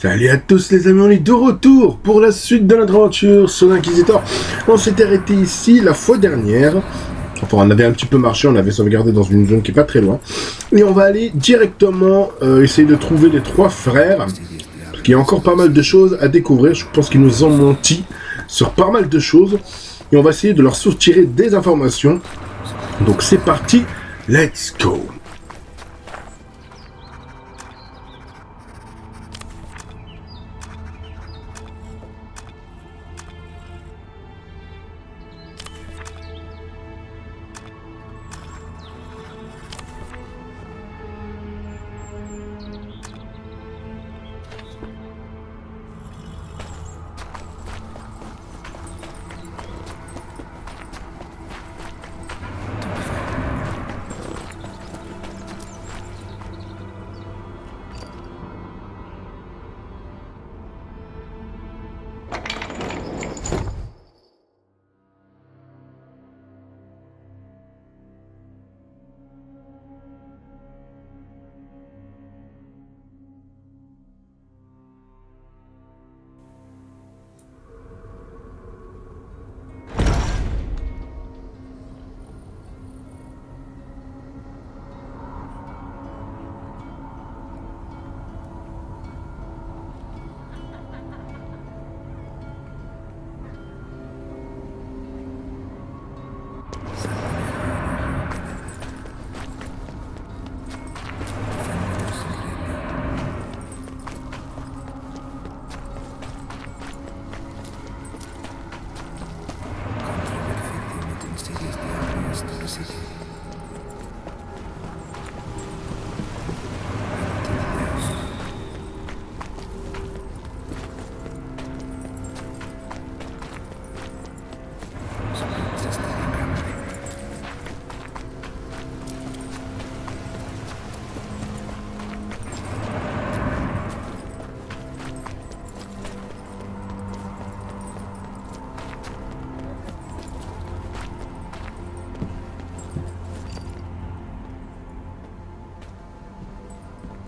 Salut à tous les amis, on est de retour pour la suite de notre aventure sur l'Inquisitor. On s'était arrêté ici la fois dernière. Enfin, on avait un petit peu marché, on avait sauvegardé dans une zone qui est pas très loin. Et on va aller directement essayer de trouver les trois frères. Parce qu'il y a encore pas mal de choses à découvrir. Je pense qu'ils nous ont menti sur pas mal de choses. Et on va essayer de leur soutirer des informations. Donc c'est parti, let's go!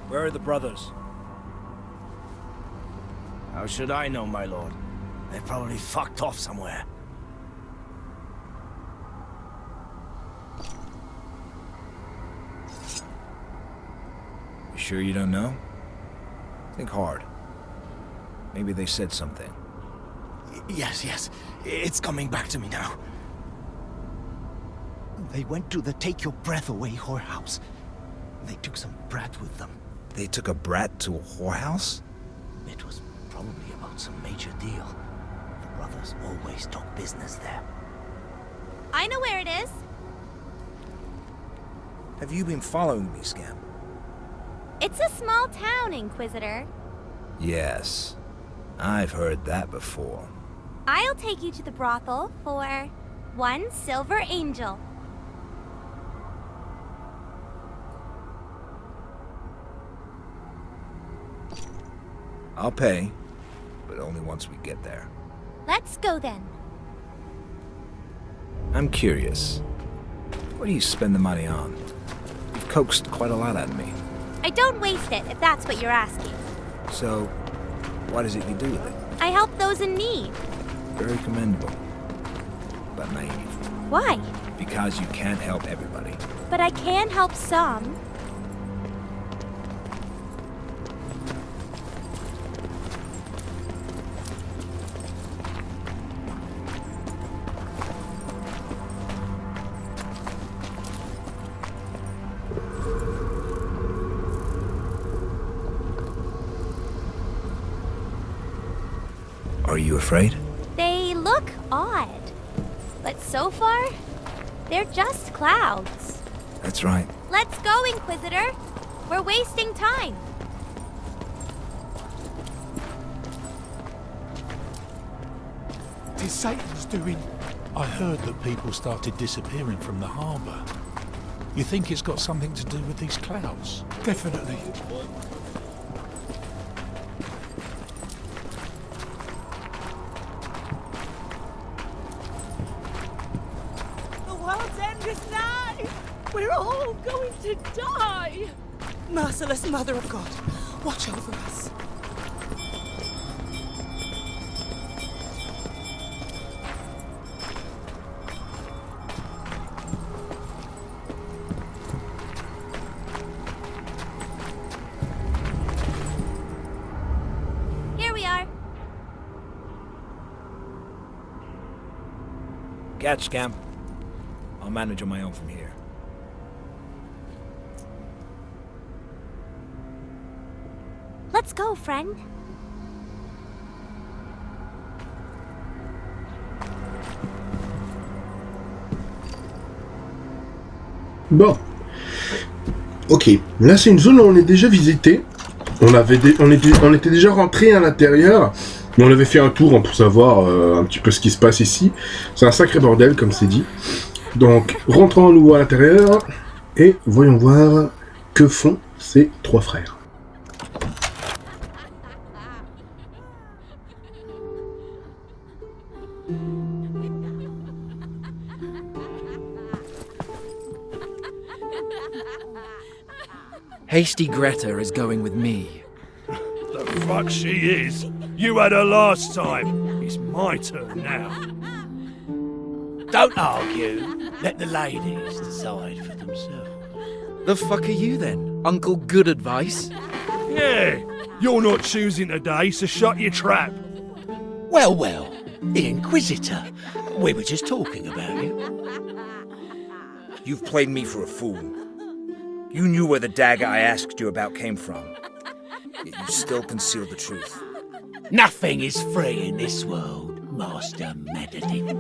Where are the brothers? How should I know, my lord? They probably fucked off somewhere. You sure you don't know? Think hard. Maybe they said something. Yes. It's coming back to me now. They went to the take-your-breath-away whorehouse. They took some brat with them. They took a brat to a whorehouse? It was probably about some major deal. The brothers always talk business there. I know where it is. Have you been following me, Scam? It's a small town, Inquisitor. Yes. I've heard that before. I'll take you to the brothel for 1 silver angel. I'll pay, but only once we get there. Let's go then. I'm curious. What do you spend the money on? You've coaxed quite a lot out of me. I don't waste it, if that's what you're asking. So, what is it you do with it? I help those in need. Very commendable. But naive. Why? Because you can't help everybody. But I can help some. Are you afraid? They look odd. But so far, they're just clouds. That's right. Let's go, Inquisitor. We're wasting time. Tis Satan's doing. I heard that people started disappearing from the harbour. You think it's got something to do with these clouds? Definitely. The world's end is nigh! We're all going to die! Merciless Mother of God, watch over us. Gat scam. I'll manage on my own from here. Let's go, friend. Bon. Ok. Là, c'est une zone où on est déjà visité. On était déjà rentré à l'intérieur. Mais on avait fait un tour pour savoir un petit peu ce qui se passe ici. C'est un sacré bordel, comme c'est dit. Donc, rentrons à nouveau à l'intérieur. Et voyons voir que font ces trois frères. Hasty Greta is going with me. The fuck she is? You had her last time. It's my turn now. Don't argue. Let the ladies decide for themselves. The fuck are you then? Uncle Good Advice? Yeah, you're not choosing today, so shut your trap. Well, the Inquisitor. We were just talking about you. You've played me for a fool. You knew where the dagger I asked you about came from. Yet you still conceal the truth. Nothing is free in this world, Master Medidin.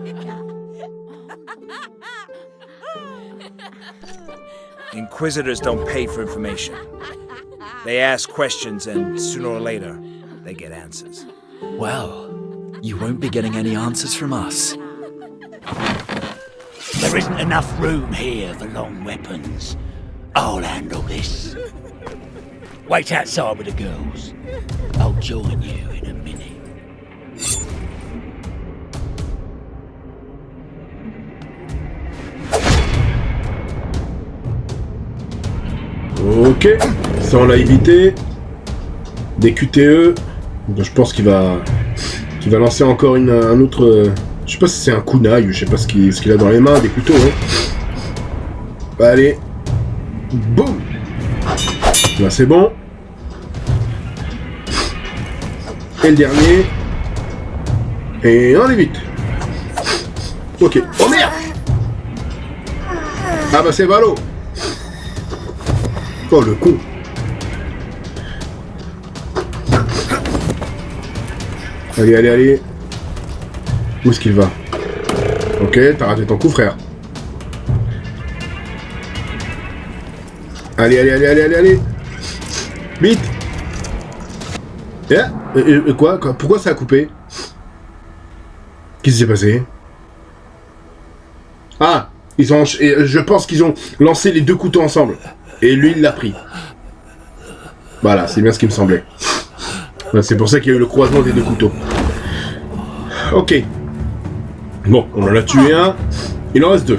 Inquisitors don't pay for information. They ask questions and sooner or later, they get answers. Well, you won't be getting any answers from us. There isn't enough room here for long weapons. I'll handle this. Wait outside with the girls. I'll join you in a minute. Ok, ça on l'a évité. Des QTE. Donc, je pense qu'il va lancer encore un autre. Je sais pas si c'est un kunai ou je sais pas ce qu'il a dans les mains, des couteaux. Hein. Allez. Boum. Là c'est bon. Et le dernier. Et on est vite. Ok. Oh merde. Ah bah c'est Valo. Oh le con. Allez. Où est-ce qu'il va? Ok, t'as raté ton coup, frère. Allez. Vite. Et quoi? Pourquoi ça a coupé? Qu'est-ce qui s'est passé? Ah, je pense qu'ils ont lancé les deux couteaux ensemble. Et lui, il l'a pris. Voilà, c'est bien ce qui me semblait. C'est pour ça qu'il y a eu le croisement des deux couteaux. Ok. Bon, on en a tué un. Il en reste deux.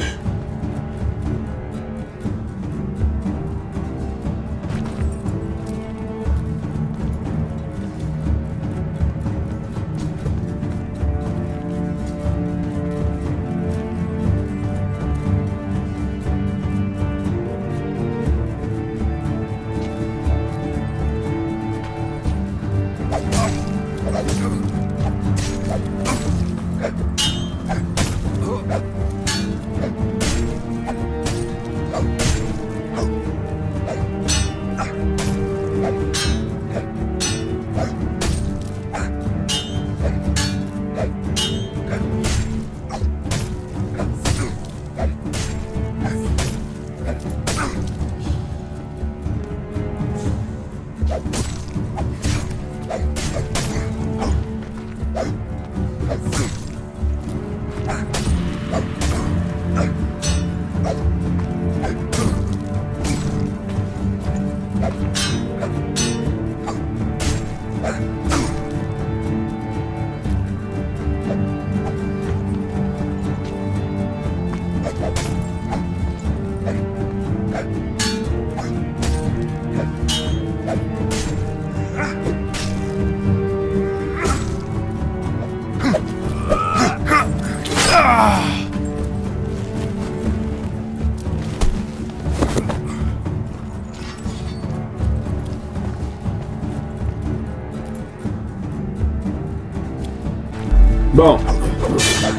Bon,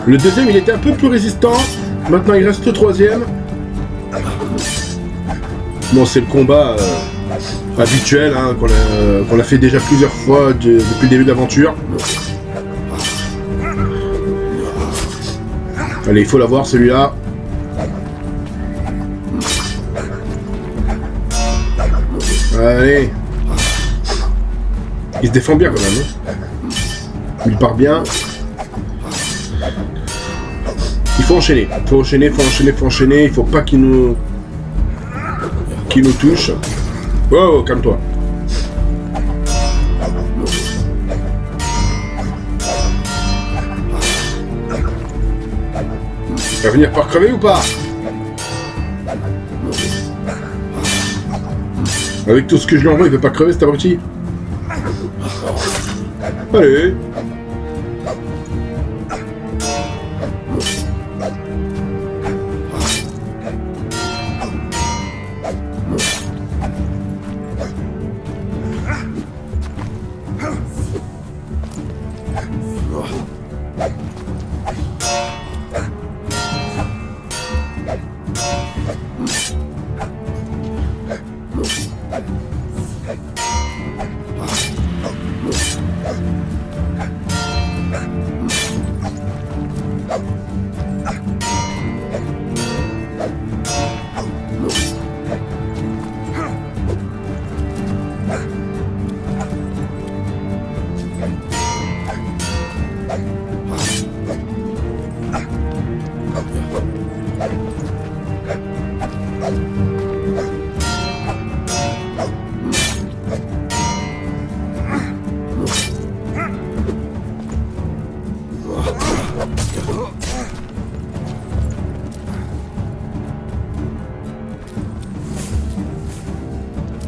Le deuxième, il était un peu plus résistant. Maintenant, il reste le troisième. Bon, c'est le combat habituel hein, qu'on a fait déjà plusieurs fois depuis le début de l'aventure. Allez, il faut l'avoir celui-là. Allez. Il se défend bien quand même. Hein. Il part bien. Il faut enchaîner. Faut enchaîner. Il faut pas qu'il nous touche. Oh, calme-toi. Il va venir par crever ou pas? Avec tout ce que je lui envoie, il veut pas crever cet abruti. Allez.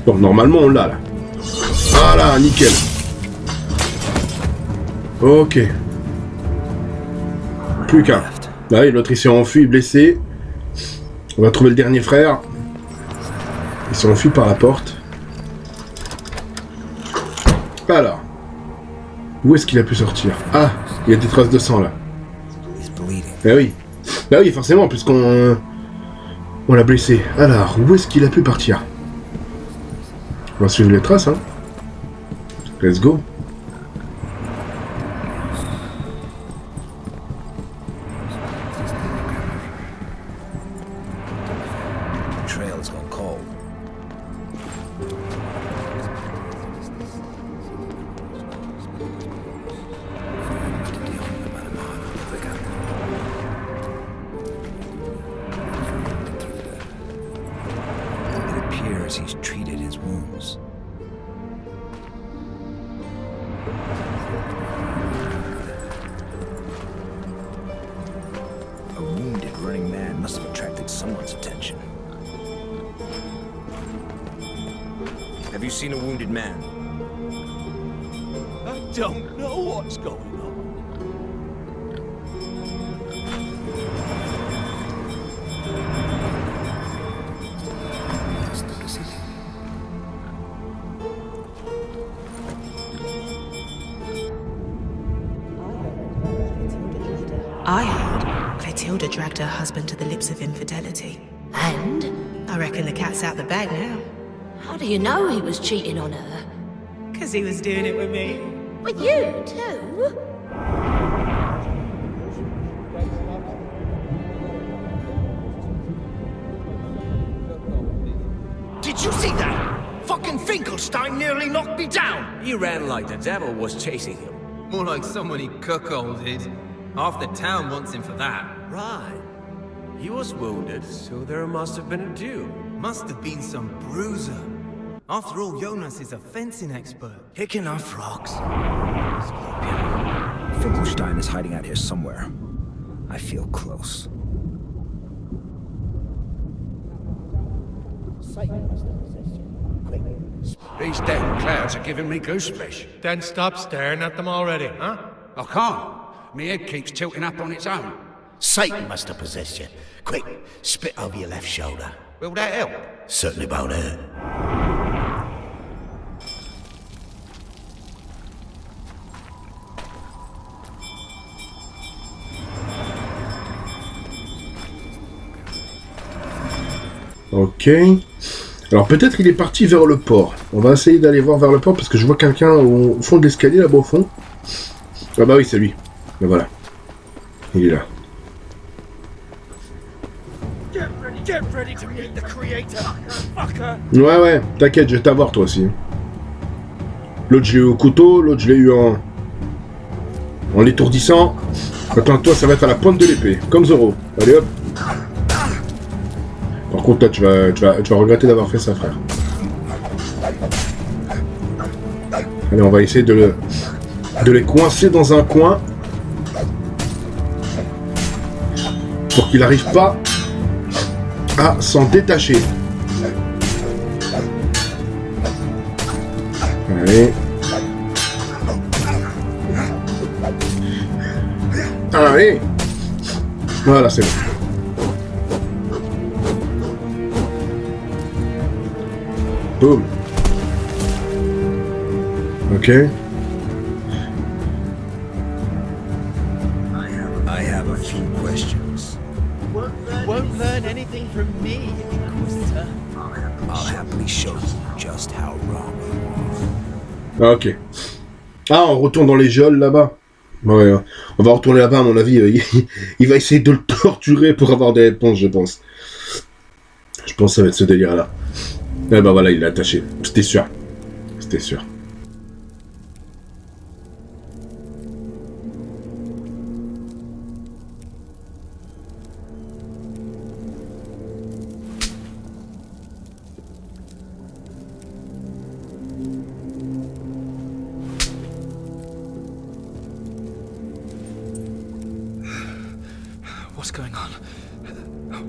Bon, normalement on l'a là. Voilà, nickel. Ok. Plus qu'un. Là, l'autre il s'est enfui, blessé. On va trouver le dernier frère. Il s'est enfui par la porte. Alors. Où est-ce qu'il a pu sortir? Ah, il y a des traces de sang là. Eh oui. Bah oui, forcément, puisqu'on l'a blessé. Alors, où est-ce qu'il a pu partir? On va suivre les traces, hein. Let's go. He's treated his wounds. A wounded running man must have attracted someone's attention. Have you seen a wounded man? I don't know what's going on. I heard Clotilda dragged her husband to the lips of infidelity. And? I reckon the cat's out the bag now. How do you know he was cheating on her? 'Cause he was doing it with me. With you, too? Did you see that? Fucking Finkelstein nearly knocked me down! You ran like the devil was chasing him. More like someone he cuckolded. Half the town wants him for that. Right. He was wounded, so there must have been a duel. Must have been some bruiser. After all, Jonas is a fencing expert. Kicking off rocks. Finkelstein is hiding out here somewhere. I feel close. These damn clouds are giving me goose flesh. Then stop staring at them already, huh? I can't. My head keeps tilting up on its own. Satan must have possessed you. Quick, spit over your left shoulder. Will that help? Certainly won't hurt. Ok. Alors peut-être il est parti vers le port. On va essayer d'aller voir vers le port parce que je vois quelqu'un au fond de l'escalier là-bas au fond. Ah bah oui, c'est lui. Ben voilà. Il est là. Get ready to meet the creator, fucker. Ouais, t'inquiète, je vais t'avoir toi aussi. L'autre je l'ai eu au couteau, l'autre je l'ai eu en l'étourdissant. Attends, toi ça va être à la pointe de l'épée, comme Zoro. Allez hop. Par contre, toi, tu vas regretter d'avoir fait ça, frère. Allez, on va essayer de les coincer dans un coin. Pour qu'il n'arrive pas à s'en détacher. Allez. Allez. Voilà, c'est bon. Boom. Ok. I have a few questions. Won't learn anything from me, Inquisitor. I'll happily show you just how wrong you are. Ok. Ah, on retourne dans les geôles là-bas. Ouais, on va retourner là-bas, à mon avis. Il va essayer de le torturer pour avoir des réponses, je pense. Je pense que ça va être ce délire-là. Eh ben voilà, il l'a attaché. C'était sûr. C'était sûr. What's going on?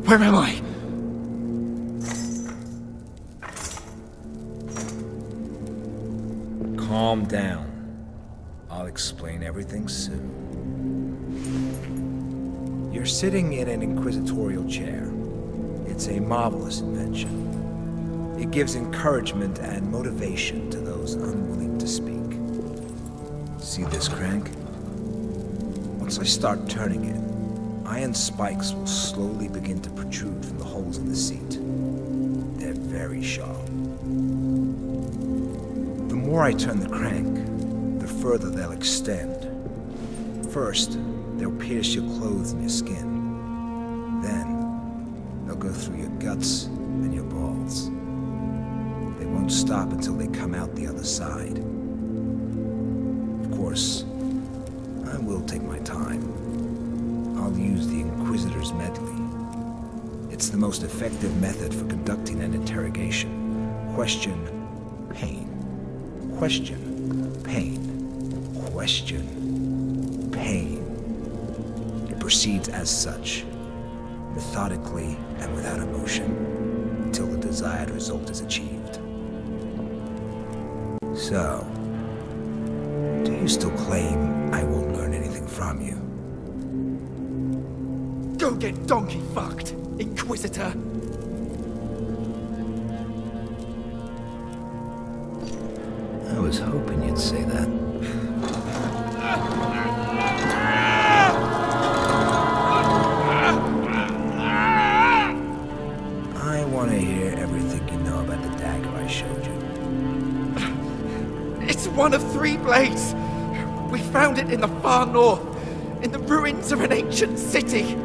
Where am I? Calm down. I'll explain everything soon. You're sitting in an inquisitorial chair. It's a marvelous invention. It gives encouragement and motivation to those unwilling to speak. See this crank? Once I start turning it, iron spikes will slowly begin to protrude from the holes in the seat. They're very sharp. The more I turn the crank, the further they'll extend. First, they'll pierce your clothes and your skin. Then, they'll go through your guts and your balls. They won't stop until they come out the other side. Of course, I will take my time. I'll use the Inquisitor's medley. It's the most effective method for conducting an interrogation. Question, pain. Question, pain. Question, pain. It proceeds as such, methodically and without emotion, until the desired result is achieved. So, do you still claim I won't learn anything from you? Go get donkey fucked, Inquisitor! I was hoping you'd say that. I want to hear everything you know about the dagger I showed you. It's one of 3 blades! We found it in the far north, in the ruins of an ancient city.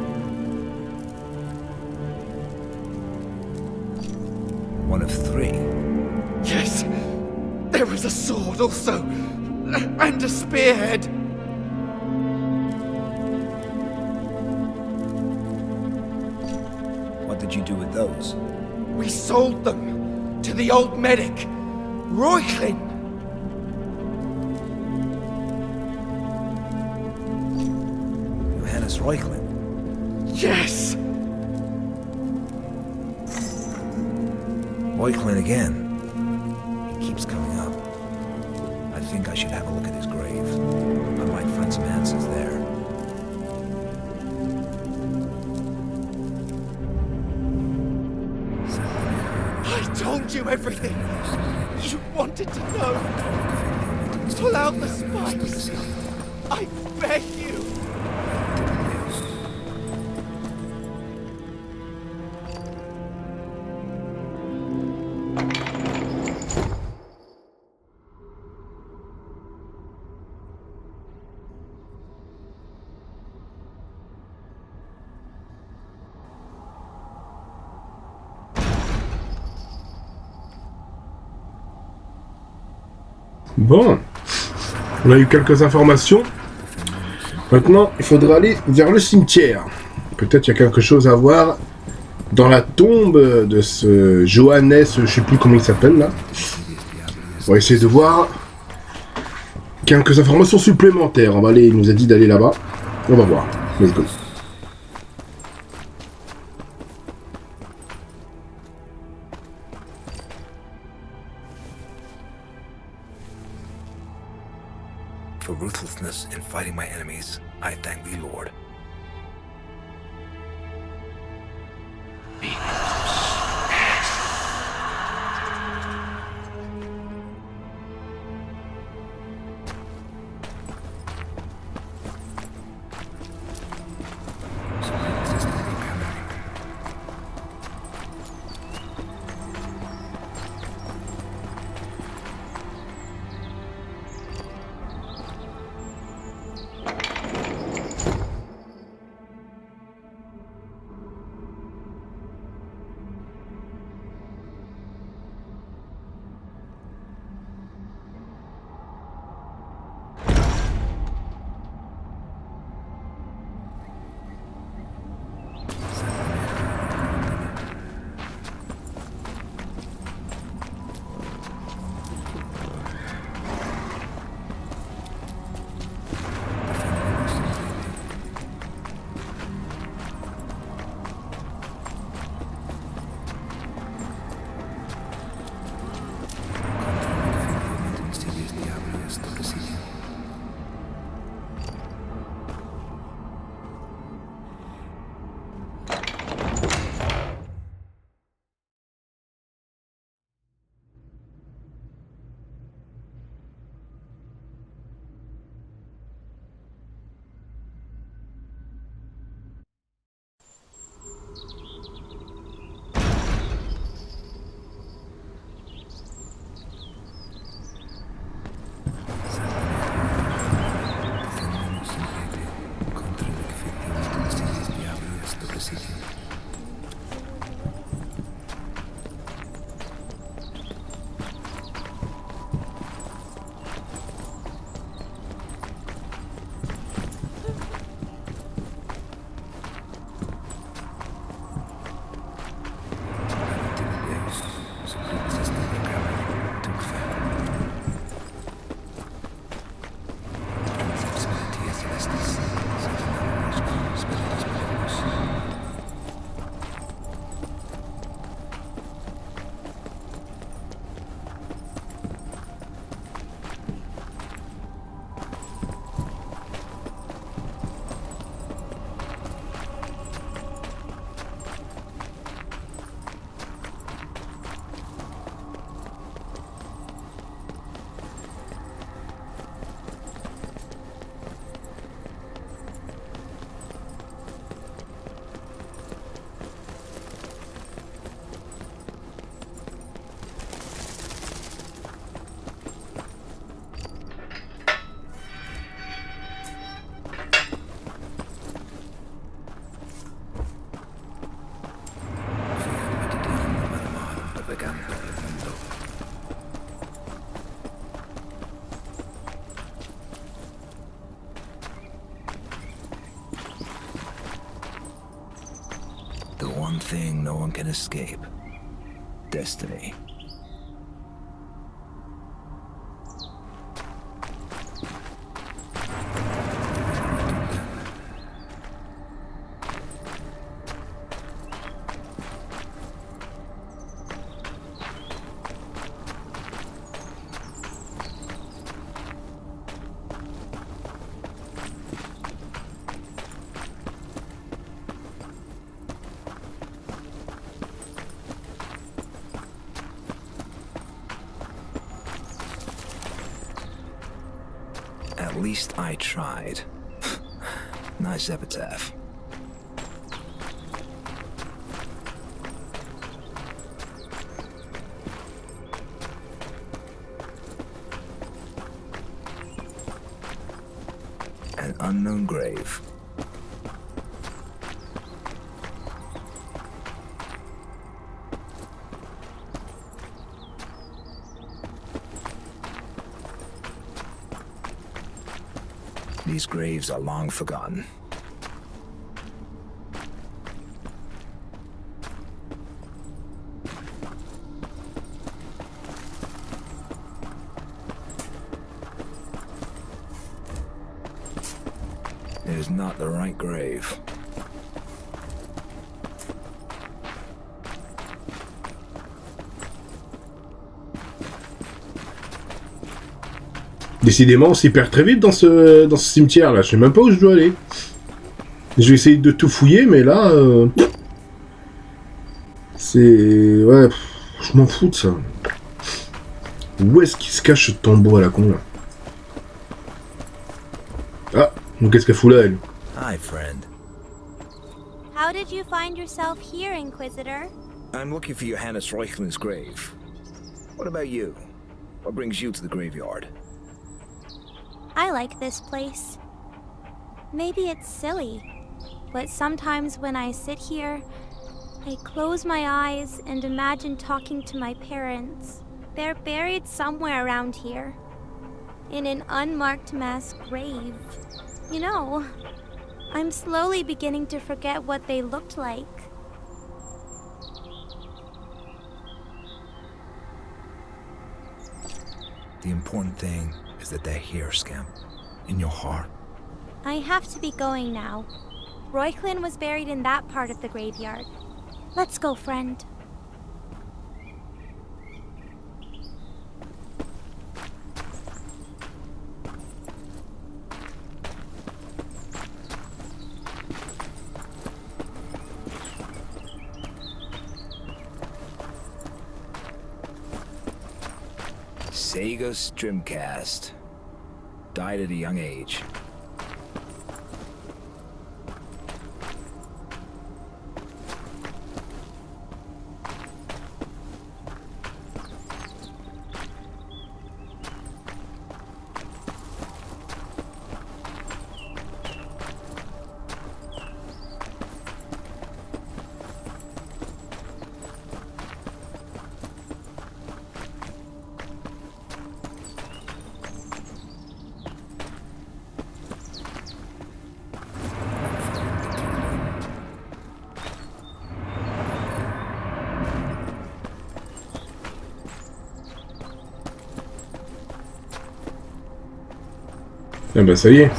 One of 3? Yes. There was a sword also, and a spearhead. What did you do with those? We sold them to the old medic, Reuchlin. Johannes Reuchlin? Yes. Reuchlin again. He keeps coming up. I think I should have a look at his grave. I might find some answers there. I told you everything. You wanted to know. Pull out the spikes. I beg you. Bon. On a eu quelques informations. Maintenant, il faudra aller vers le cimetière. Peut-être qu'il y a quelque chose à voir dans la tombe de ce Johannes, je sais plus comment il s'appelle là. On va essayer de voir quelques informations supplémentaires. On va aller, il nous a dit d'aller là-bas. On va voir. Let's go. For ruthlessness in fighting my enemies, I thank thee, Lord. One thing no one can escape. Destiny. At least I tried. Nice epitaph. An unknown grave. These graves are long forgotten. It is not the right grave. Décidément, on s'y perd très vite dans ce cimetière là. Je sais même pas où je dois aller. Je vais essayer de tout fouiller, mais là, c'est ouais, je m'en fous de ça. Où est-ce qu'il se cache ce tombeau à la con là? Ah, donc qu'est-ce qu'elle fout là, elle? Hi, friend. How did you find yourself here, Inquisitor? I'm looking for Johannes Reuchlin's grave. What about you? What brings you to the graveyard? I like this place. Maybe it's silly, but sometimes when I sit here, I close my eyes and imagine talking to my parents. They're buried somewhere around here, in an unmarked mass grave. You know, I'm slowly beginning to forget what they looked like. The important thing is that they're here, Scamp. In your heart. I have to be going now. Reuchlin was buried in that part of the graveyard. Let's go, friend. Sega Streamcast. Died at a young age. Ah bah ça y est.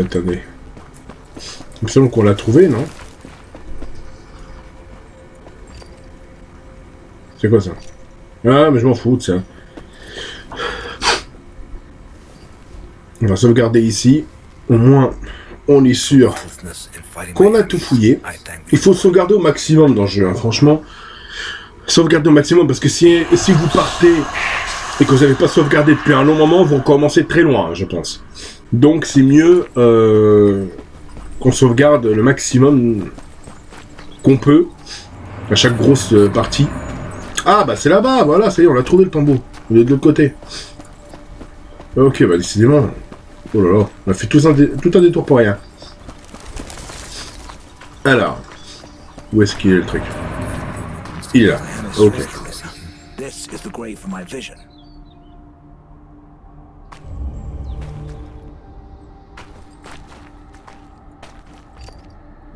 Attendez. Il me semble qu'on l'a trouvé, non? C'est quoi ça? Ah mais je m'en fous de ça. On va sauvegarder ici. Au moins, on est sûr qu'on a tout fouillé. Il faut sauvegarder au maximum dans le jeu, hein, franchement. Sauvegarder au maximum parce que si vous partez et que vous n'avez pas sauvegardé depuis un long moment, vous recommencez très loin, je pense. Donc c'est mieux qu'on sauvegarde le maximum qu'on peut à chaque grosse partie. Ah bah c'est là-bas, voilà, ça y est, on a trouvé le tombeau. Il est de l'autre côté. Ok, bah décidément. Oh là là, on a fait tout un détour pour rien. Alors, où est-ce qu'il est le truc? Il est là. Ok. This is the grave for my vision.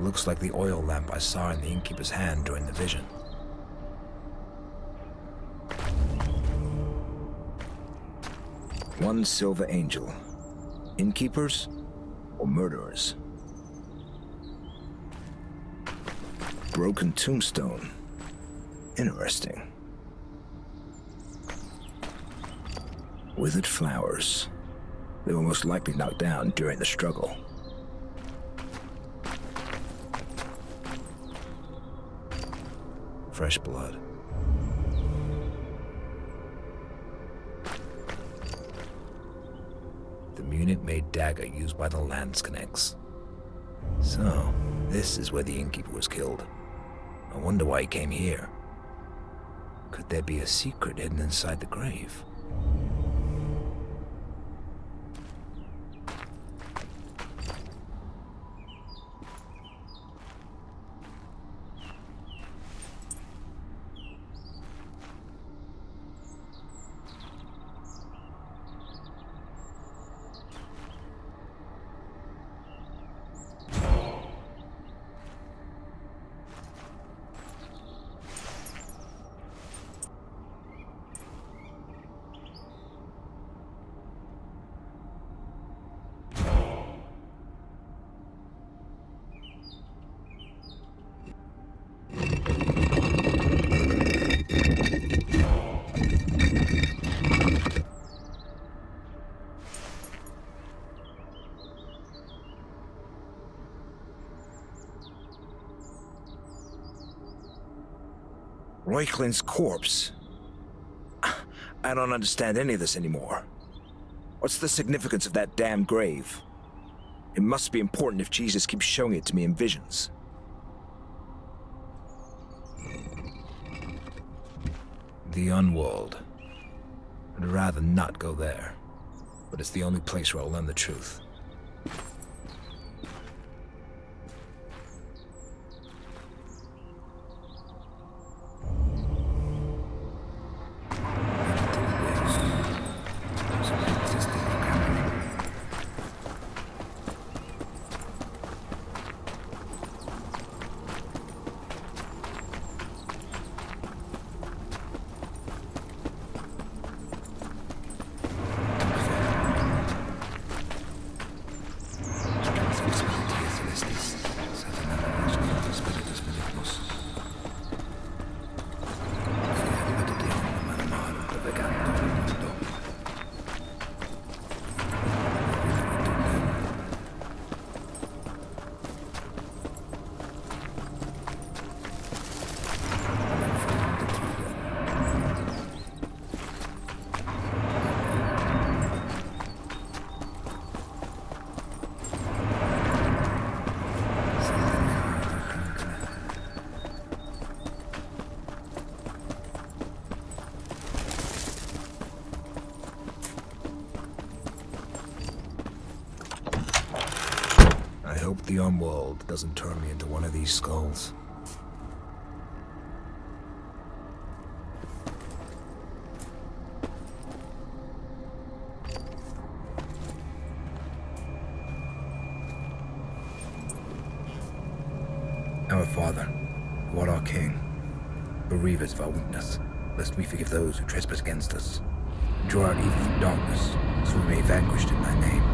Looks like the oil lamp I saw in the innkeeper's hand during the vision. One silver angel. Innkeepers or murderers? Broken tombstone. Interesting. Withered flowers. They were most likely knocked down during the struggle. Fresh blood. The Munich-made dagger used by the Landsknechts. So, this is where the innkeeper was killed. I wonder why he came here. Could there be a secret hidden inside the grave? Reuchlin's corpse. I don't understand any of this anymore. What's the significance of that damn grave? It must be important if Jesus keeps showing it to me in visions. The Unwalled. I'd rather not go there. But it's the only place where I'll learn the truth. I hope the Unwalled doesn't turn me into one of these skulls. Our Father, who art our King, bereave us of our weakness, lest we forgive those who trespass against us. Draw out evil from darkness, so we may be vanquished in thy name.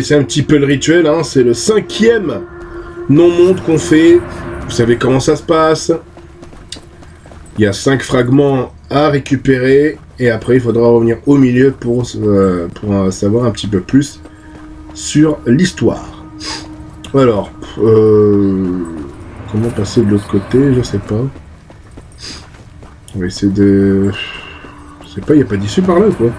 C'est un petit peu le rituel, hein, c'est le 5e non-monde qu'on fait. Vous savez comment ça se passe. Il y a 5 fragments à récupérer. Et après, il faudra revenir au milieu pour savoir un petit peu plus sur l'histoire. Alors, comment passer de l'autre côté? Je sais pas. On va essayer de... Je sais pas, il n'y a pas d'issue par là ou quoi?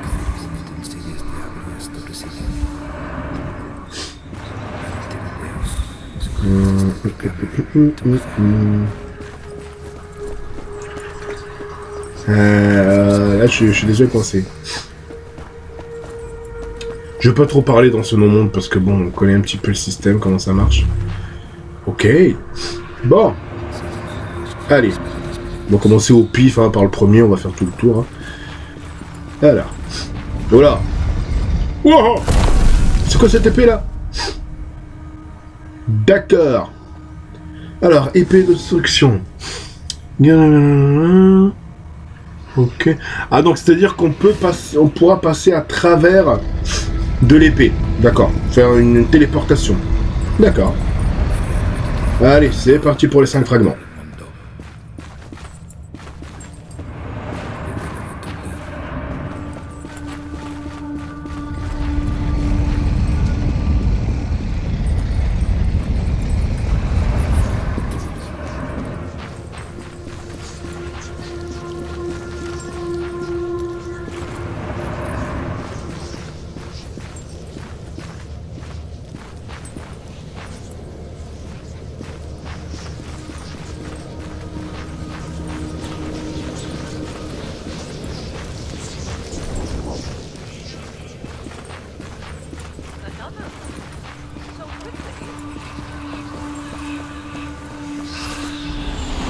Là, je suis déjà coincé. Je vais pas trop parler dans ce non-monde parce que bon, on connaît un petit peu le système, comment ça marche. Ok. Bon. Allez. On va commencer au pif, hein, par le premier, on va faire tout le tour. Hein. Voilà. Voilà. Wow. C'est quoi cette épée là? D'accord. Alors, épée de destruction. Ok. Ah, donc c'est-à-dire qu'on peut passer, on pourra passer à travers de l'épée. D'accord. Faire une téléportation. D'accord. Allez, c'est parti pour les 5 fragments.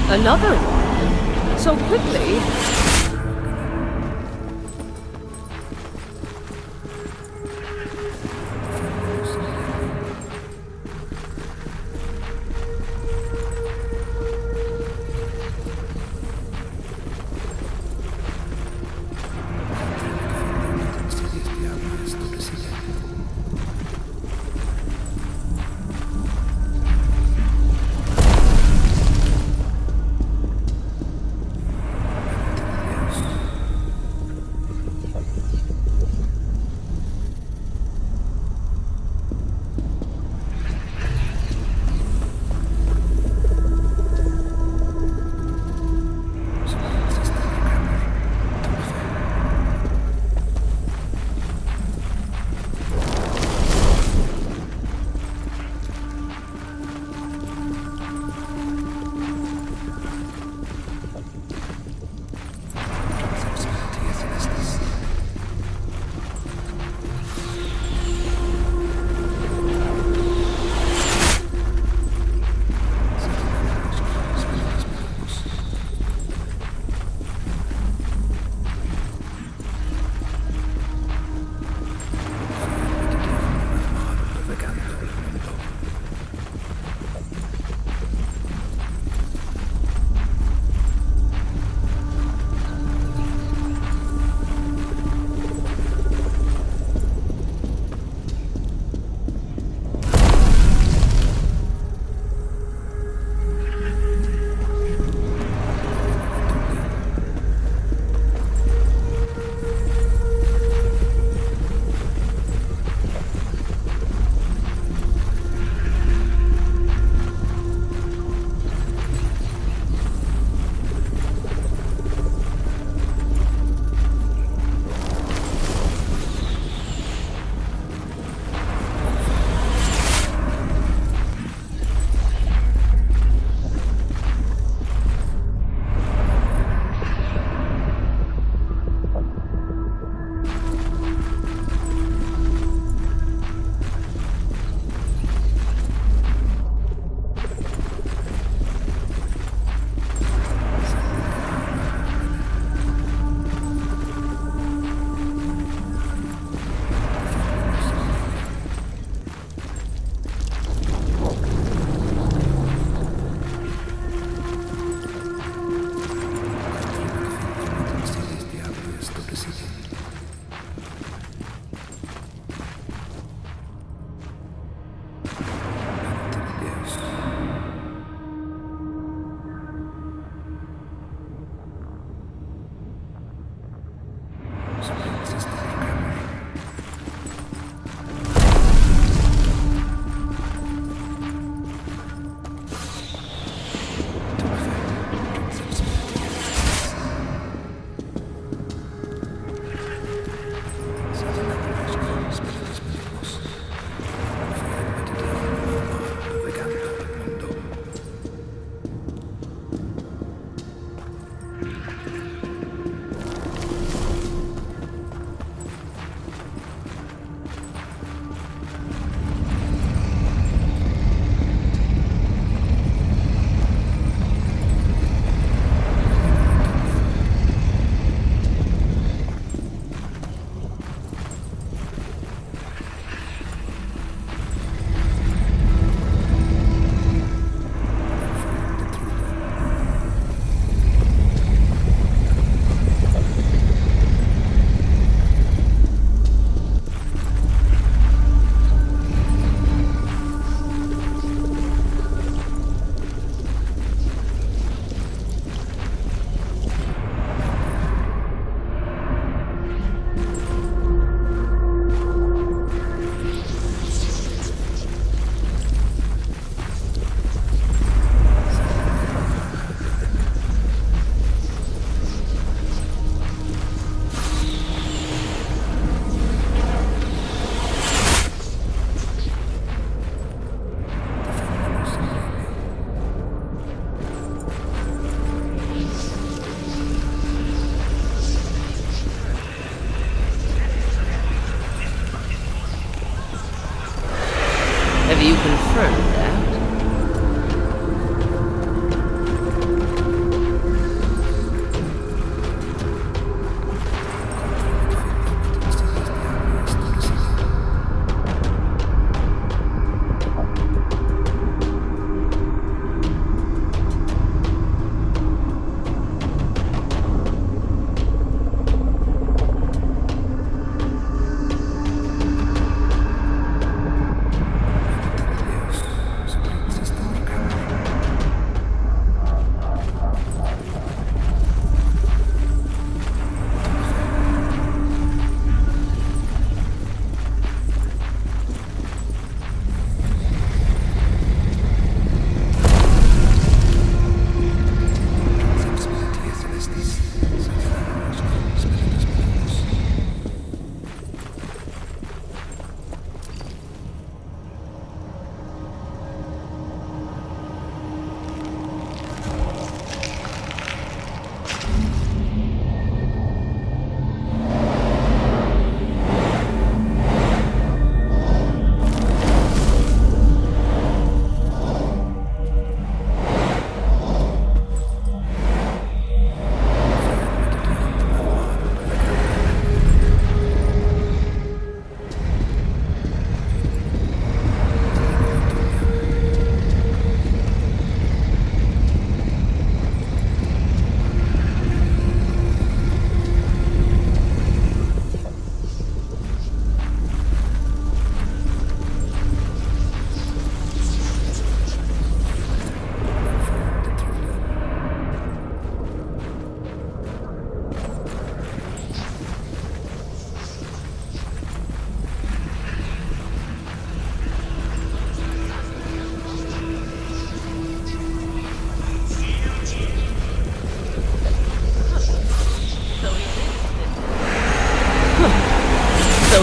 Another one? So quickly?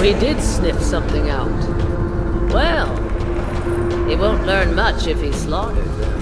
he did sniff something out. Well, he won't learn much if he's slaughtered them.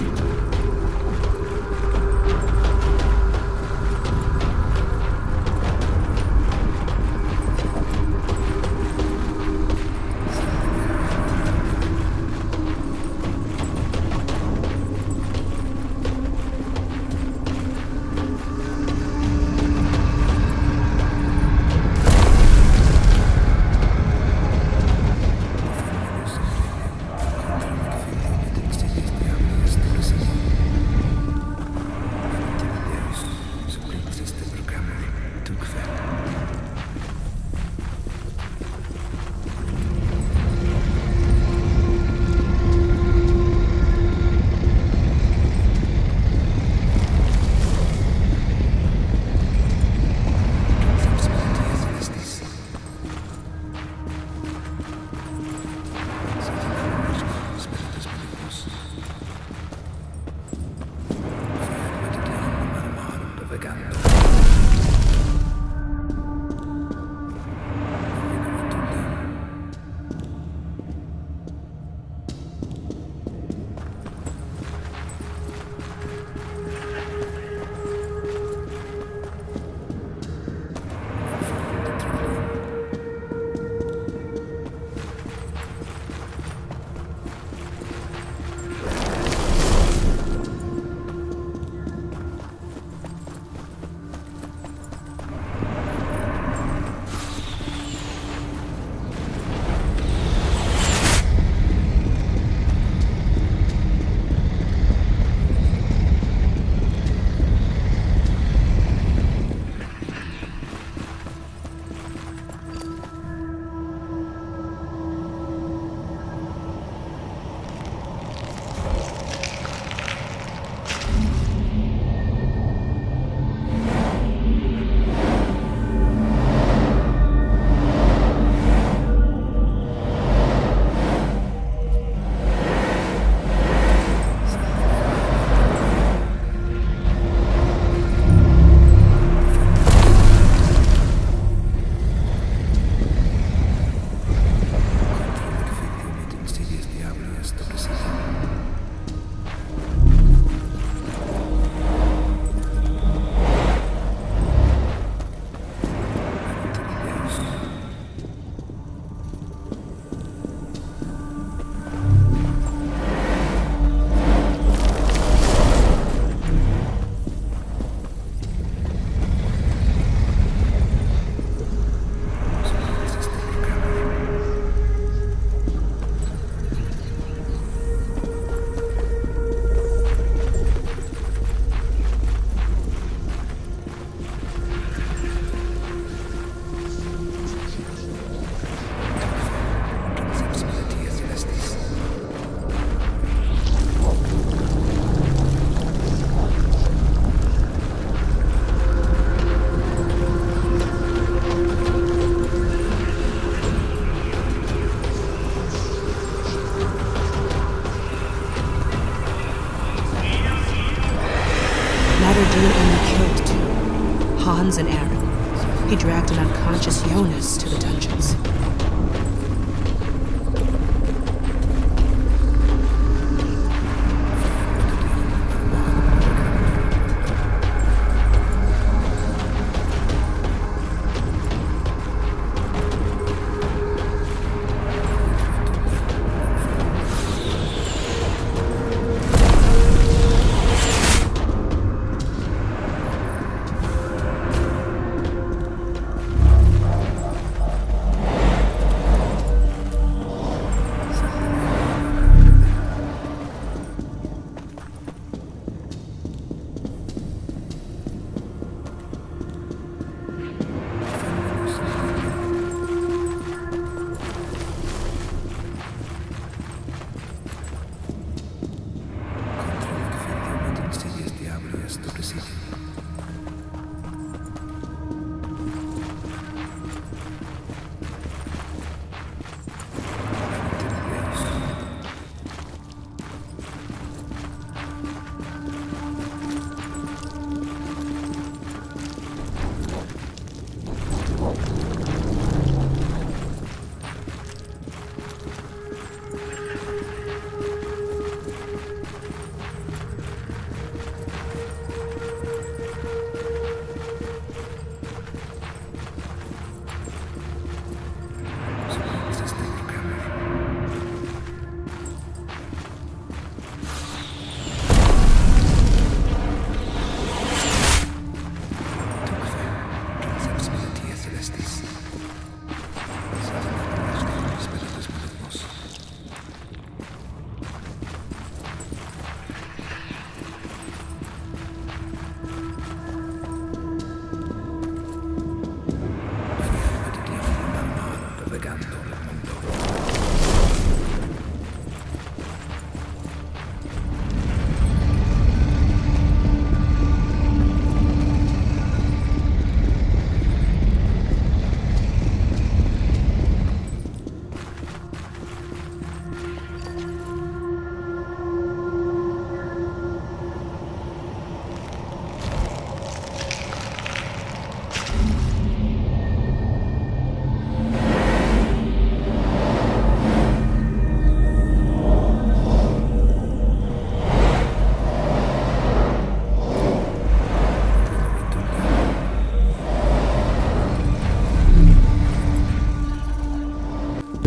Hans and Aaron. He dragged an unconscious Jonas to the dungeons.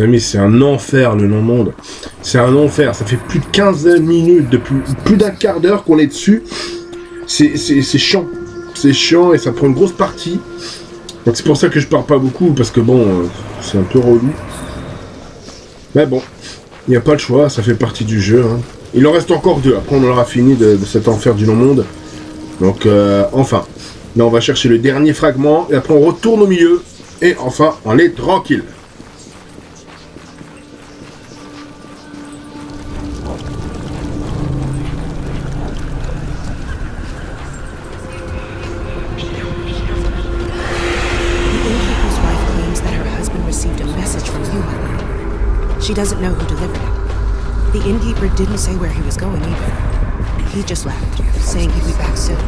amis, c'est un enfer le non-monde. C'est un enfer. Ça fait plus de 15 minutes, depuis plus d'un quart d'heure qu'on est dessus. C'est chiant. C'est chiant et ça prend une grosse partie. Donc c'est pour ça que je parle pas beaucoup, parce que bon, c'est un peu relou. Mais bon, il n'y a pas le choix, ça fait partie du jeu. Hein. Il en reste encore 2, après on aura fini de cet enfer du non-monde. Donc enfin, là on va chercher le dernier fragment, et après on retourne au milieu, et enfin on est tranquille. She doesn't know who delivered it. The innkeeper didn't say where he was going either. He just left, saying he'd be back soon.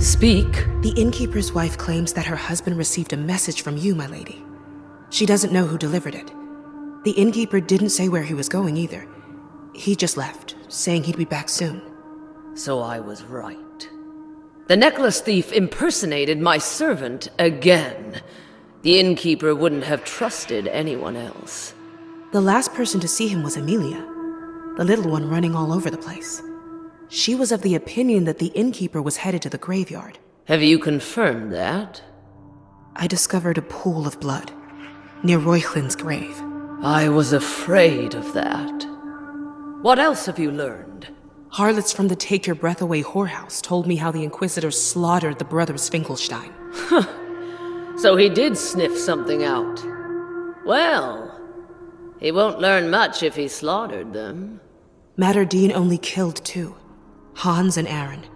Speak. The innkeeper's wife claims that her husband received a message from you, my lady. She doesn't know who delivered it. The innkeeper didn't say where he was going either. He just left, saying he'd be back soon. So I was right. The necklace thief impersonated my servant again. The innkeeper wouldn't have trusted anyone else. The last person to see him was Amelia, the little one running all over the place. She was of the opinion that the innkeeper was headed to the graveyard. Have you confirmed that? I discovered a pool of blood near Roychlin's grave. I was afraid of that. What else have you learned? Harlots from the Take Your Breath Away whorehouse told me how the Inquisitor slaughtered the brothers Finkelstein. So he did sniff something out. Well, he won't learn much if he slaughtered them. Matterdine only killed 2. Hans and Aaron.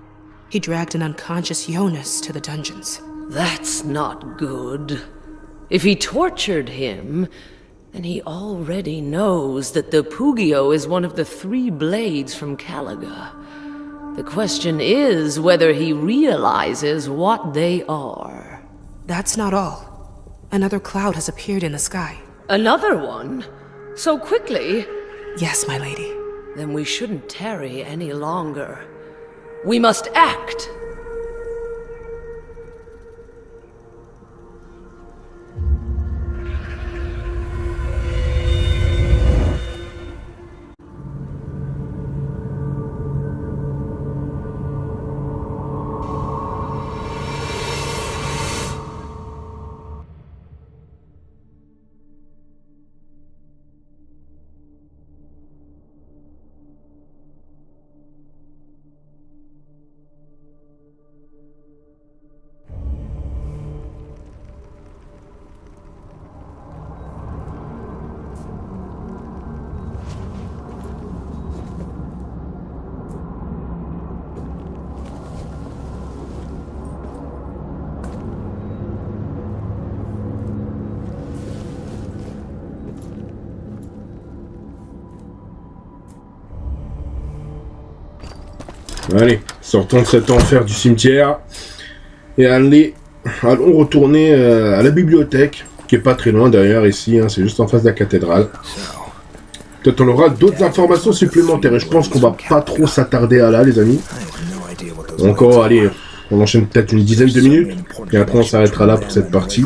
He dragged an unconscious Jonas to the dungeons. That's not good. If he tortured him, then he already knows that the Pugio is one of the 3 blades from Calaga. The question is whether he realizes what they are. That's not all. Another cloud has appeared in the sky. Another one? So quickly? Yes, my lady. Then we shouldn't tarry any longer. We must act! Allez, sortons de cet enfer du cimetière et allons retourner à la bibliothèque, qui est pas très loin d'ailleurs ici, hein, c'est juste en face de la cathédrale. Peut-être on aura d'autres informations supplémentaires et je pense qu'on va pas trop s'attarder à là, les amis. Encore, allez, on enchaîne peut-être une dizaine de minutes et après on s'arrêtera là pour cette partie.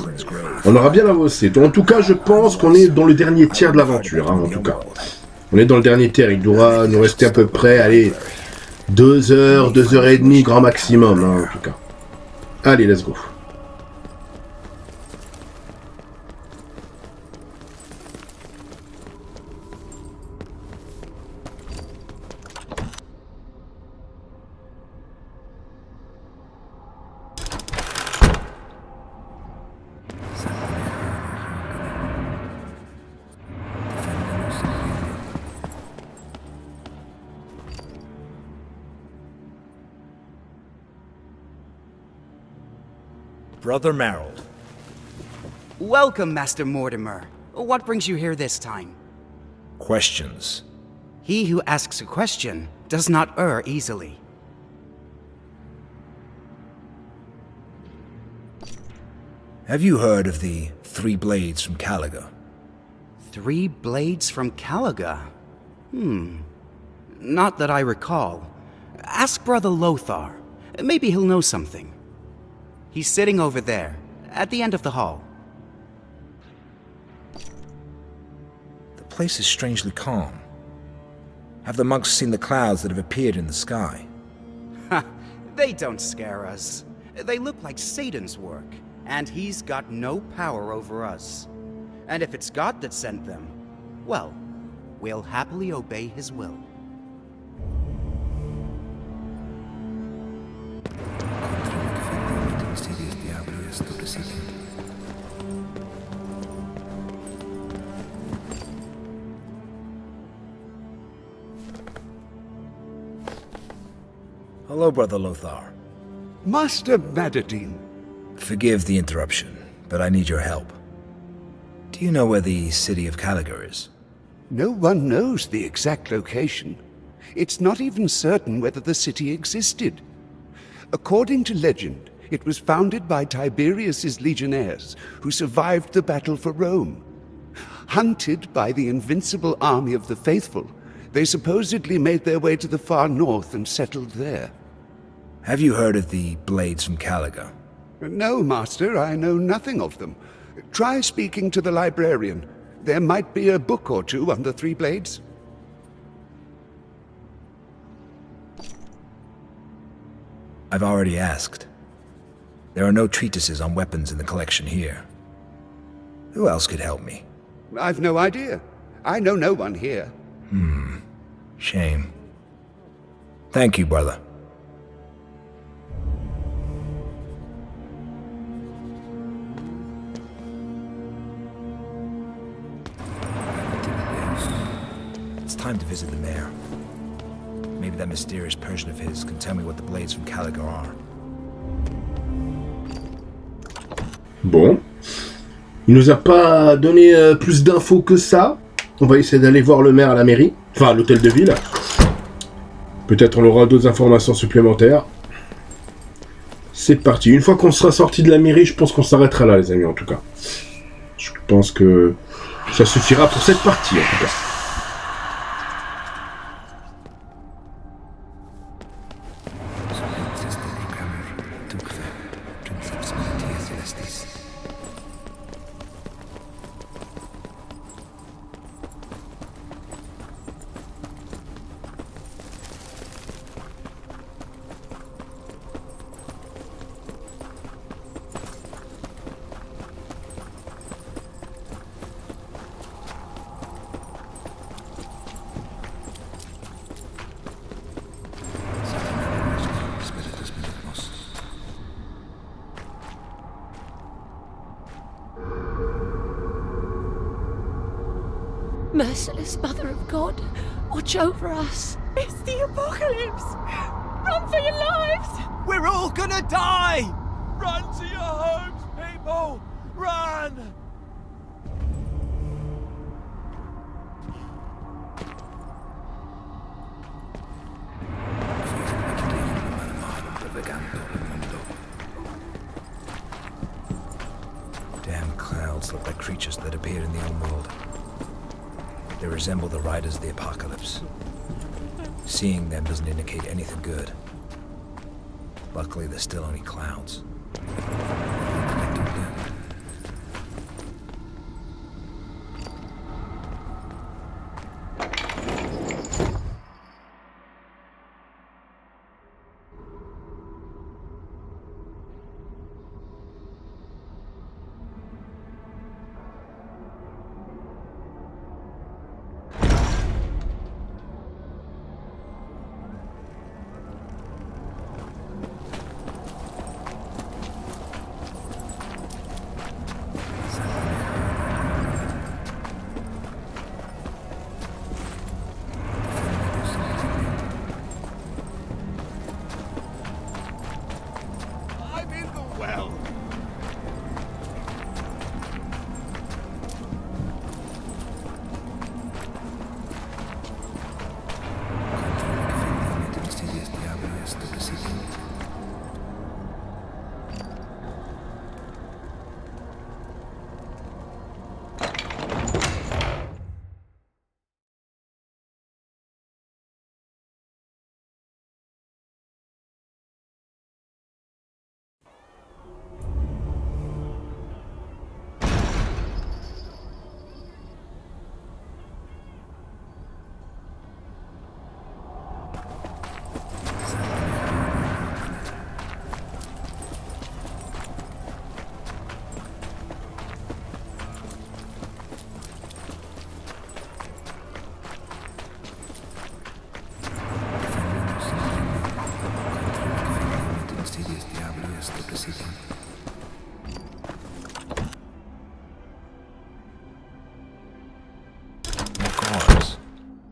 On aura bien avancé. En tout cas, je pense qu'on est dans le dernier tiers de l'aventure, hein, en tout cas. On est dans le dernier tiers, il doit nous rester à peu près, allez, 2 heures, 2 heures et demie, grand maximum, hein, en tout cas. Allez, let's go. Brother Marold. Welcome, Master Mortimer. What brings you here this time? Questions. He who asks a question does not err easily. Have you heard of the 3 blades from Caliga? 3 blades from Caliga? Not that I recall. Ask Brother Lothar. Maybe he'll know something. He's sitting over there, at the end of the hall. The place is strangely calm. Have the monks seen the clouds that have appeared in the sky? Ha! They don't scare us. They look like Satan's work, and he's got no power over us. And if it's God that sent them, well, we'll happily obey his will. Hello, Brother Lothar. Master Madadine. Forgive the interruption, but I need your help. Do you know where the city of Caliga is? No one knows the exact location. It's not even certain whether the city existed. According to legend, it was founded by Tiberius's legionnaires, who survived the battle for Rome. Hunted by the invincible army of the faithful, they supposedly made their way to the far north and settled there. Have you heard of the blades from Caliga? No, Master, I know nothing of them. Try speaking to the librarian. There might be a book or two on the 3 blades. I've already asked. There are no treatises on weapons in the collection here. Who else could help me? I've no idea. I know no one here. Shame. Thank you, brother. It's time to visit the mayor. Maybe that mysterious Persian of his can tell me what the blades from Caliga are. Bon. Il nous a pas donné plus d'infos que ça. On va essayer d'aller voir le maire à la mairie. Enfin, à l'hôtel de ville. Peut-être on aura d'autres informations supplémentaires. C'est parti. Une fois qu'on sera sorti de la mairie, je pense qu'on s'arrêtera là, les amis, en tout cas. Je pense que ça suffira pour cette partie, en tout cas. Merciless Mother of God, watch over us. It's the apocalypse! Run for your lives! We're all gonna die! Run to your homes, people! Run! Damn clouds look like creatures that appeared in the old world. They resemble the riders of the apocalypse. Seeing them doesn't indicate anything good. Luckily, they're still only clouds.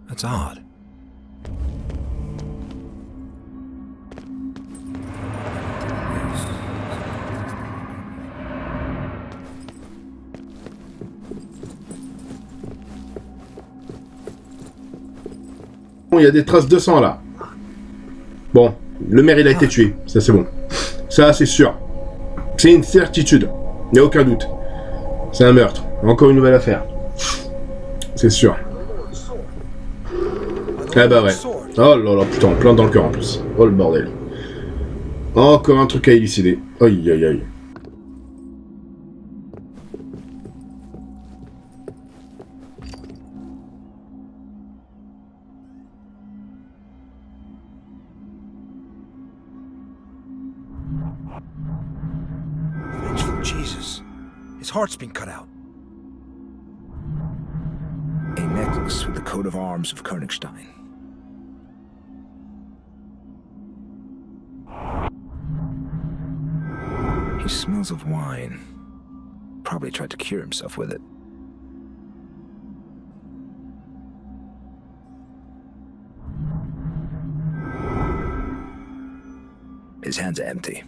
That's odd. Bon, il y a des traces de sang là. Bon, le maire il a été tué, ça c'est bon. Ça c'est sûr. C'est une certitude. Il n'y a aucun doute. C'est un meurtre. Encore une nouvelle affaire. C'est sûr. Ah bah ouais. Oh là là, putain, plein dans le cœur en plus. Oh le bordel. Encore un truc à élucider. Aïe aïe aïe. Vengeful Jesus. His heart's been cut out. A necklace with the coat of arms of Königstein. He smells of wine. Probably tried to cure himself with it. His hands are empty.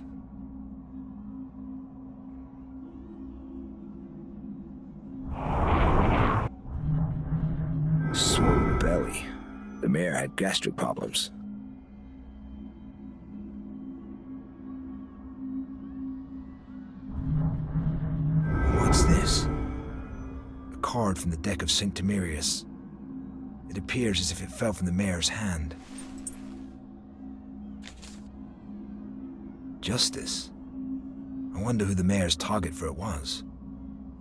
Swollen belly. The mayor had gastric problems. What's this? A card from the deck of St. Timerius. It appears as if it fell from the mayor's hand. Justice. I wonder who the mayor's target for it was.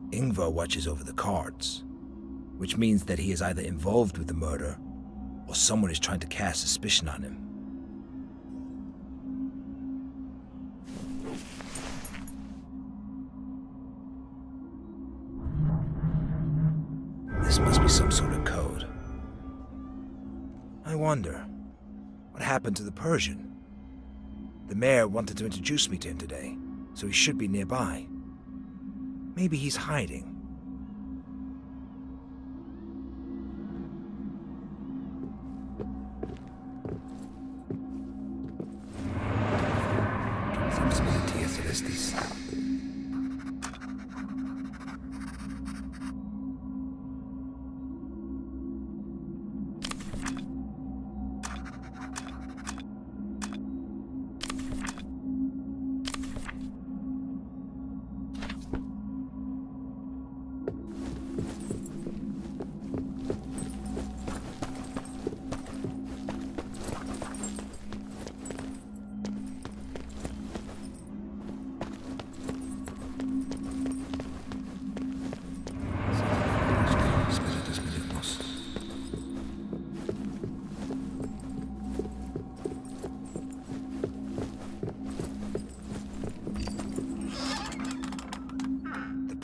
Ingvar watches over the cards, which means that he is either involved with the murder or someone is trying to cast suspicion on him. This must be some sort of code. I wonder, what happened to the Persian? The mayor wanted to introduce me to him today, so he should be nearby. Maybe he's hiding.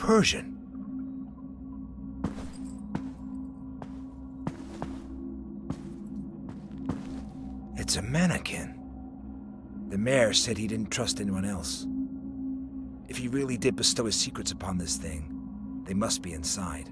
Persian. It's a mannequin. The mayor said he didn't trust anyone else. If he really did bestow his secrets upon this thing, they must be inside.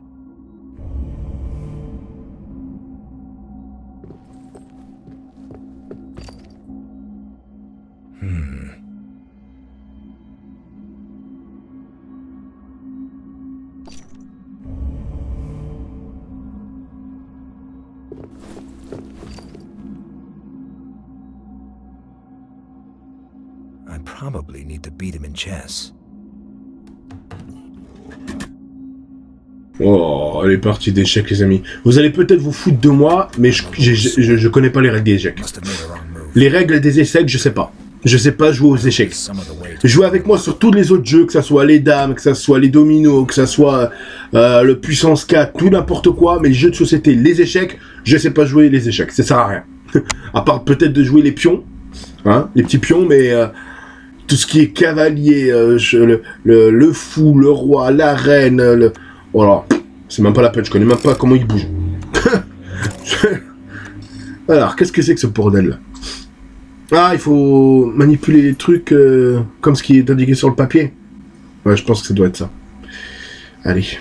I probably need to beat him in chess. Oh, elle est partie d'échecs, les amis. Vous allez peut-être vous foutre de moi, mais je connais pas les règles des échecs. Les règles des échecs, je sais pas. Je sais pas jouer aux échecs. Jouez avec moi sur tous les autres jeux, que ça soit les dames, que ça soit les dominos, que ça soit le puissance 4, tout n'importe quoi, mais les jeux de société, les échecs, je sais pas jouer les échecs, ça sert à rien. À part peut-être de jouer les pions, hein, les petits pions, mais tout ce qui est cavalier, le fou, le roi, la reine, voilà, c'est même pas la peine, je connais même pas comment il bouge. Alors, qu'est-ce que c'est que ce bordel là? Ah, il faut manipuler les trucs comme ce qui est indiqué sur le papier. Ouais, je pense que ça doit être ça. Allez.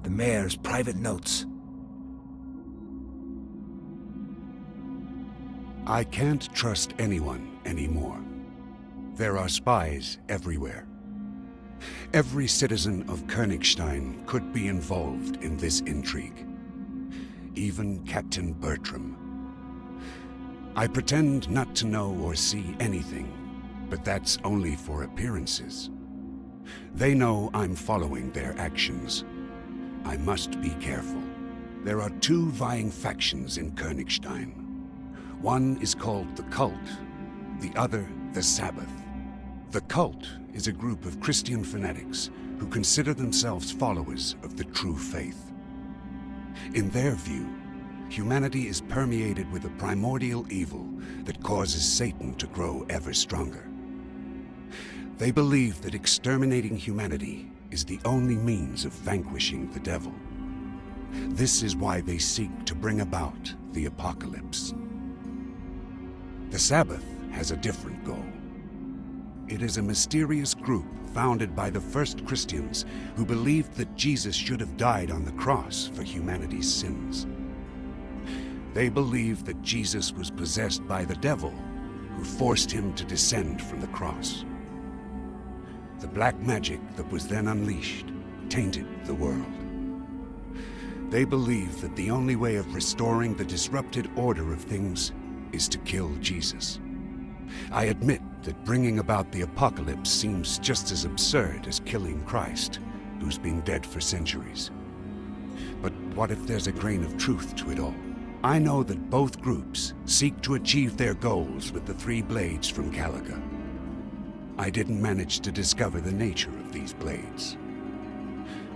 Mayor's private notes. I can't trust anyone anymore. There are spies everywhere. Every citizen of Königstein could be involved in this intrigue. Even Captain Bertram. I pretend not to know or see anything, but that's only for appearances. They know I'm following their actions. I must be careful. There are two vying factions in Königstein. One is called the Cult, the other the Sabbath. The Cult is a group of Christian fanatics who consider themselves followers of the true faith. In their view, humanity is permeated with a primordial evil that causes Satan to grow ever stronger. They believe that exterminating humanity is the only means of vanquishing the devil. This is why they seek to bring about the apocalypse. The Sabbath has a different goal. It is a mysterious group founded by the first Christians who believed that Jesus should have died on the cross for humanity's sins. They believe that Jesus was possessed by the devil, who forced him to descend from the cross. The black magic that was then unleashed tainted the world. They believe that the only way of restoring the disrupted order of things is to kill Jesus. I admit that bringing about the apocalypse seems just as absurd as killing Christ, who's been dead for centuries. But what if there's a grain of truth to it all? I know that both groups seek to achieve their goals with the three blades from Caliga. I didn't manage to discover the nature of these blades.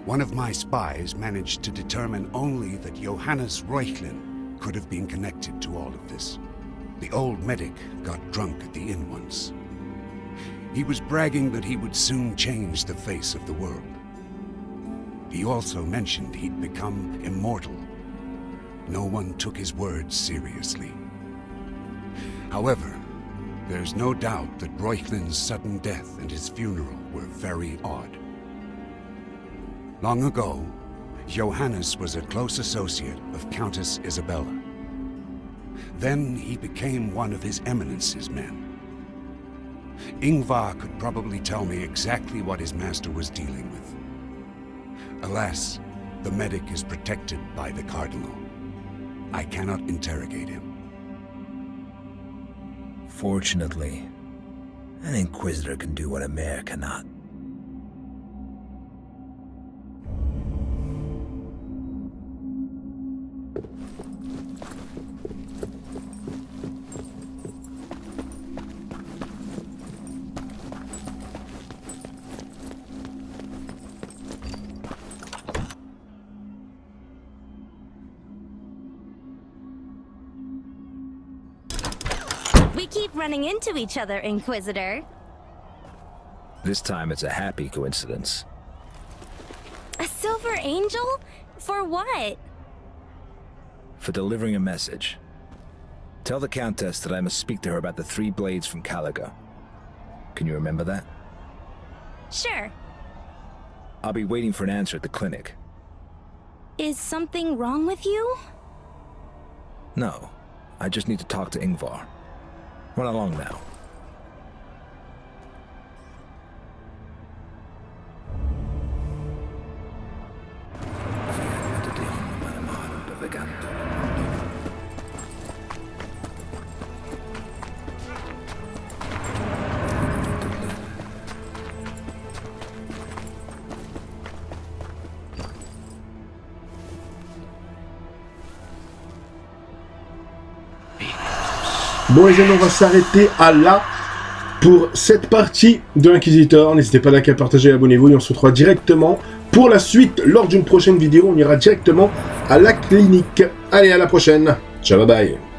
One of my spies managed to determine only that Johannes Reuchlin could have been connected to all of this. The old medic got drunk at the inn once. He was bragging that he would soon change the face of the world. He also mentioned he'd become immortal. No one took his words seriously. However, there's no doubt that Reuchlin's sudden death and his funeral were very odd. Long ago, Johannes was a close associate of Countess Isabella. Then he became one of His Eminence's men. Ingvar could probably tell me exactly what his master was dealing with. Alas, the medic is protected by the Cardinal. I cannot interrogate him. Fortunately, an Inquisitor can do what a mayor cannot. We keep running into each other, Inquisitor. This time it's a happy coincidence. A silver angel? For what? For delivering a message. Tell the Countess that I must speak to her about the three blades from Caliga. Can you remember that? Sure. I'll be waiting for an answer at the clinic. Is something wrong with you? No, I just need to talk to Ingvar. Run along now. Bon les amis, on va s'arrêter à là pour cette partie de l'Inquisitor. N'hésitez pas à liker, à partager et abonnez-vous. Et on se retrouvera directement pour la suite lors d'une prochaine vidéo. On ira directement à la clinique. Allez, à la prochaine. Ciao, bye bye.